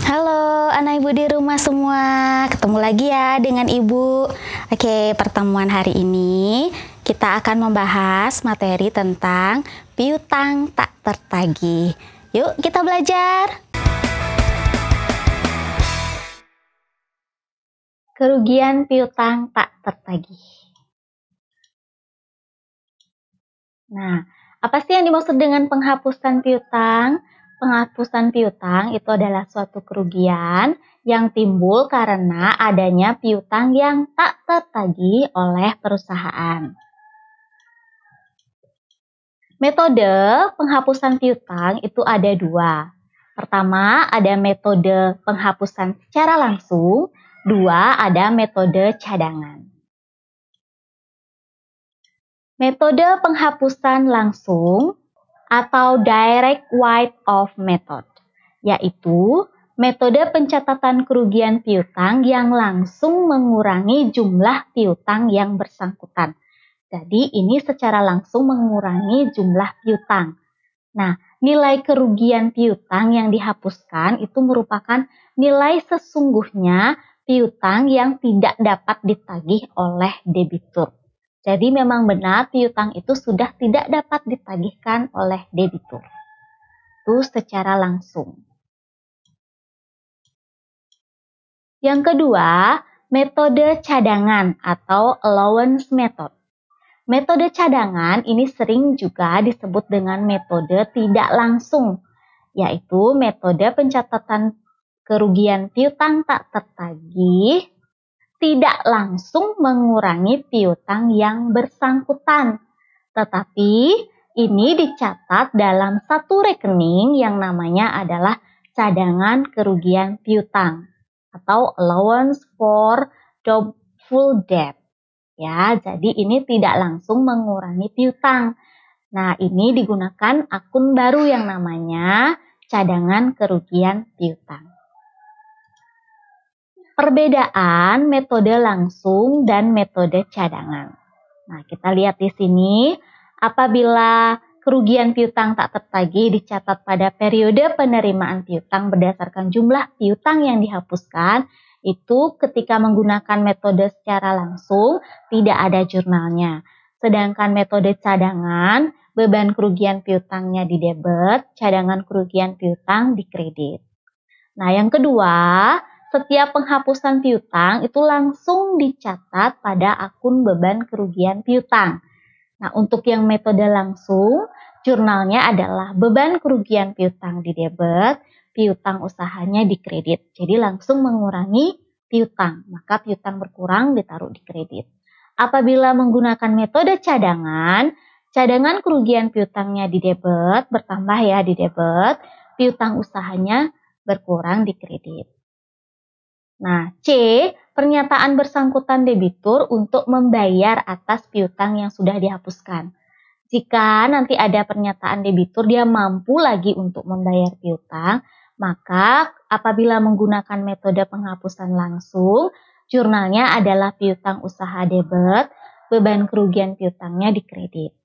Halo anak ibu di rumah semua, ketemu lagi ya dengan ibu. Oke, pertemuan hari ini kita akan membahas materi tentang piutang tak tertagih. Yuk kita belajar. Kerugian piutang tak tertagih. Nah, apa sih yang dimaksud dengan penghapusan piutang? Penghapusan piutang itu adalah suatu kerugian yang timbul karena adanya piutang yang tak tertagih oleh perusahaan. Metode penghapusan piutang itu ada dua. Pertama, ada metode penghapusan secara langsung. Dua, ada metode cadangan. Metode penghapusan langsung atau direct write-off method, yaitu metode pencatatan kerugian piutang yang langsung mengurangi jumlah piutang yang bersangkutan. Jadi ini secara langsung mengurangi jumlah piutang. Nah, nilai kerugian piutang yang dihapuskan itu merupakan nilai sesungguhnya piutang yang tidak dapat ditagih oleh debitur. Jadi memang benar piutang itu sudah tidak dapat ditagihkan oleh debitur. Itu secara langsung. Yang kedua, metode cadangan atau allowance method. Metode cadangan ini sering juga disebut dengan metode tidak langsung, yaitu metode pencatatan kerugian piutang tak tertagih tidak langsung mengurangi piutang yang bersangkutan. Tetapi ini dicatat dalam satu rekening yang namanya adalah cadangan kerugian piutang atau allowance for doubtful debt. Ya, jadi ini tidak langsung mengurangi piutang. Nah, ini digunakan akun baru yang namanya cadangan kerugian piutang. Perbedaan metode langsung dan metode cadangan. Nah, kita lihat di sini, apabila kerugian piutang tak tertagih dicatat pada periode penerimaan piutang berdasarkan jumlah piutang yang dihapuskan, itu ketika menggunakan metode secara langsung tidak ada jurnalnya. Sedangkan metode cadangan, beban kerugian piutangnya di debit, cadangan kerugian piutang di kredit. Nah, yang kedua, setiap penghapusan piutang itu langsung dicatat pada akun beban kerugian piutang. Nah, untuk yang metode langsung, jurnalnya adalah beban kerugian piutang di debit, piutang usahanya di kredit. Jadi langsung mengurangi piutang, maka piutang berkurang ditaruh di kredit. Apabila menggunakan metode cadangan, cadangan kerugian piutangnya di debit, bertambah ya di debit, piutang usahanya berkurang di kredit. Nah, C, pernyataan bersangkutan debitur untuk membayar atas piutang yang sudah dihapuskan. Jika nanti ada pernyataan debitur dia mampu lagi untuk membayar piutang, maka apabila menggunakan metode penghapusan langsung, jurnalnya adalah piutang usaha debit, beban kerugian piutangnya di kredit.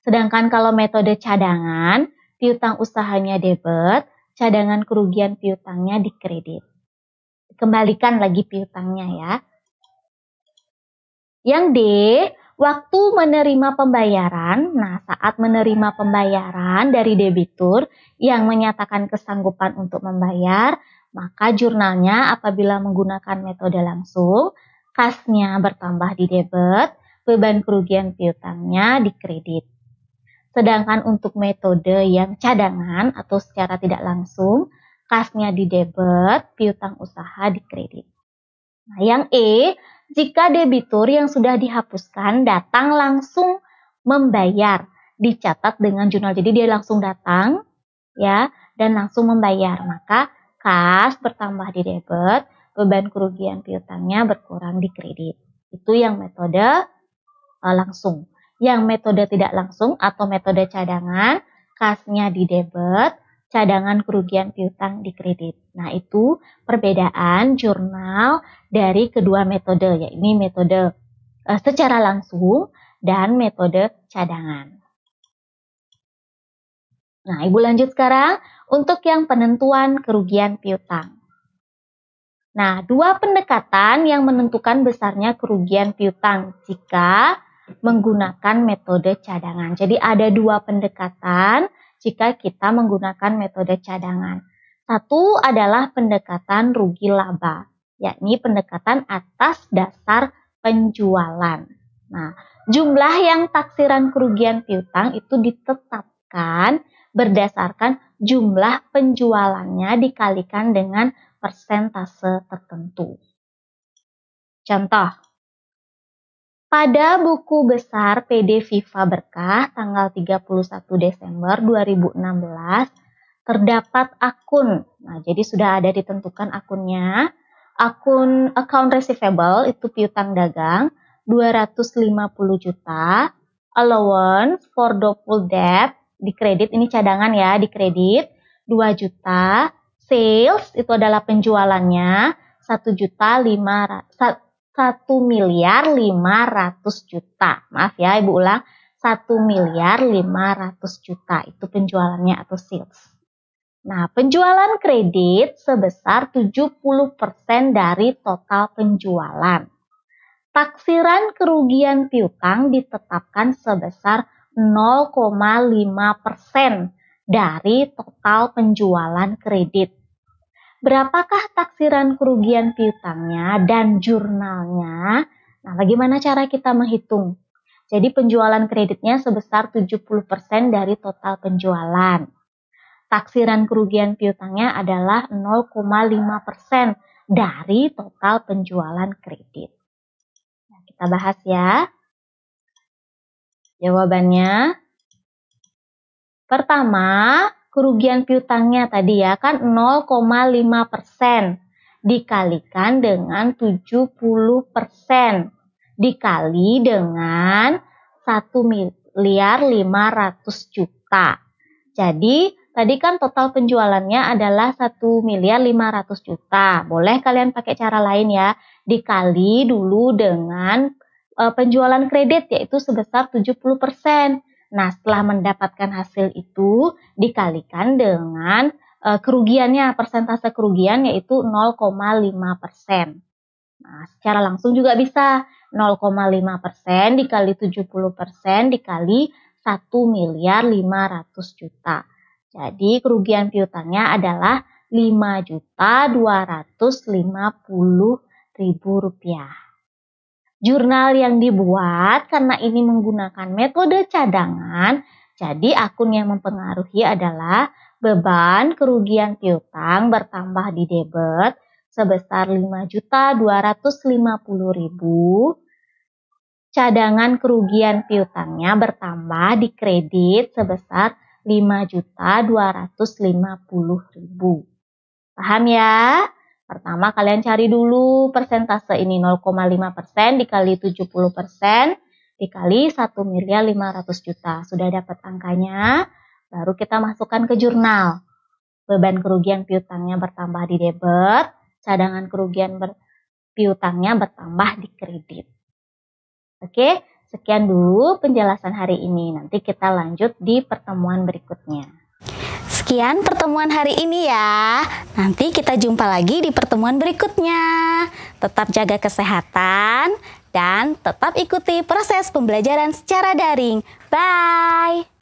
Sedangkan kalau metode cadangan, piutang usahanya debit, cadangan kerugian piutangnya di kredit. Kembalikan lagi piutangnya ya. Yang D, waktu menerima pembayaran. Nah, saat menerima pembayaran dari debitur yang menyatakan kesanggupan untuk membayar, maka jurnalnya apabila menggunakan metode langsung, kasnya bertambah di debit, beban kerugian piutangnya di kredit. Sedangkan untuk metode yang cadangan atau secara tidak langsung, kasnya di debit, piutang usaha di kredit. Nah, yang E, jika debitur yang sudah dihapuskan datang langsung membayar, dicatat dengan jurnal. Jadi dia langsung datang ya dan langsung membayar, maka kas bertambah di debit, beban kerugian piutangnya berkurang di kredit. Itu yang metode langsung. Yang metode tidak langsung atau metode cadangan, kasnya di debit, cadangan kerugian piutang di kredit. Nah, itu perbedaan jurnal dari kedua metode, yaitu metode secara langsung dan metode cadangan. Nah, Ibu lanjut sekarang untuk yang penentuan kerugian piutang. Nah, dua pendekatan yang menentukan besarnya kerugian piutang jika menggunakan metode cadangan. Jadi ada dua pendekatan jika kita menggunakan metode cadangan. Satu adalah pendekatan rugi laba, yakni pendekatan atas dasar penjualan. Nah, jumlah yang taksiran kerugian piutang itu ditetapkan berdasarkan jumlah penjualannya dikalikan dengan persentase tertentu. Contoh, pada buku besar PD Viva Berkah tanggal 31 Desember 2016 terdapat akun. Nah, jadi sudah ada ditentukan akunnya. Akun account receivable itu piutang dagang 250 juta. Allowance for doubtful debt di kredit, ini cadangan ya, di kredit 2 juta. Sales itu adalah penjualannya 1.500.000.000. Maaf ya, Ibu ulang. 1.500.000.000 juta itu penjualannya atau sales. Nah, penjualan kredit sebesar 70% dari total penjualan. Taksiran kerugian piutang ditetapkan sebesar 0,5% dari total penjualan kredit. Berapakah taksiran kerugian piutangnya dan jurnalnya? Nah, bagaimana cara kita menghitung? Jadi penjualan kreditnya sebesar 70% dari total penjualan. Taksiran kerugian piutangnya adalah 0,5% dari total penjualan kredit. Nah, kita bahas ya. Jawabannya, pertama, kerugian piutangnya tadi ya kan 0,5% dikalikan dengan 70% dikali dengan 1.500.000.000. Jadi tadi kan total penjualannya adalah 1.500.000.000. Boleh kalian pakai cara lain ya, dikali dulu dengan penjualan kredit yaitu sebesar 70%. Nah, setelah mendapatkan hasil itu dikalikan dengan kerugiannya, persentase kerugian yaitu 0,5%. Nah, secara langsung juga bisa 0,5% dikali 70% dikali 1.500.000.000. Jadi kerugian piutangnya adalah Rp5.250.000. Jurnal yang dibuat karena ini menggunakan metode cadangan, jadi akun yang mempengaruhi adalah beban kerugian piutang bertambah di debit sebesar 5.250.000. Cadangan kerugian piutangnya bertambah di kredit sebesar 5.250.000. Paham ya? Pertama kalian cari dulu persentase ini 0,5% dikali 70% dikali 1.500.000.000. Sudah dapat angkanya, baru kita masukkan ke jurnal. Beban kerugian piutangnya bertambah di debit, cadangan kerugian piutangnya bertambah di kredit. Oke, sekian dulu penjelasan hari ini. Nanti kita lanjut di pertemuan berikutnya. Sekian pertemuan hari ini ya. Nanti kita jumpa lagi di pertemuan berikutnya. Tetap jaga kesehatan dan tetap ikuti proses pembelajaran secara daring. Bye!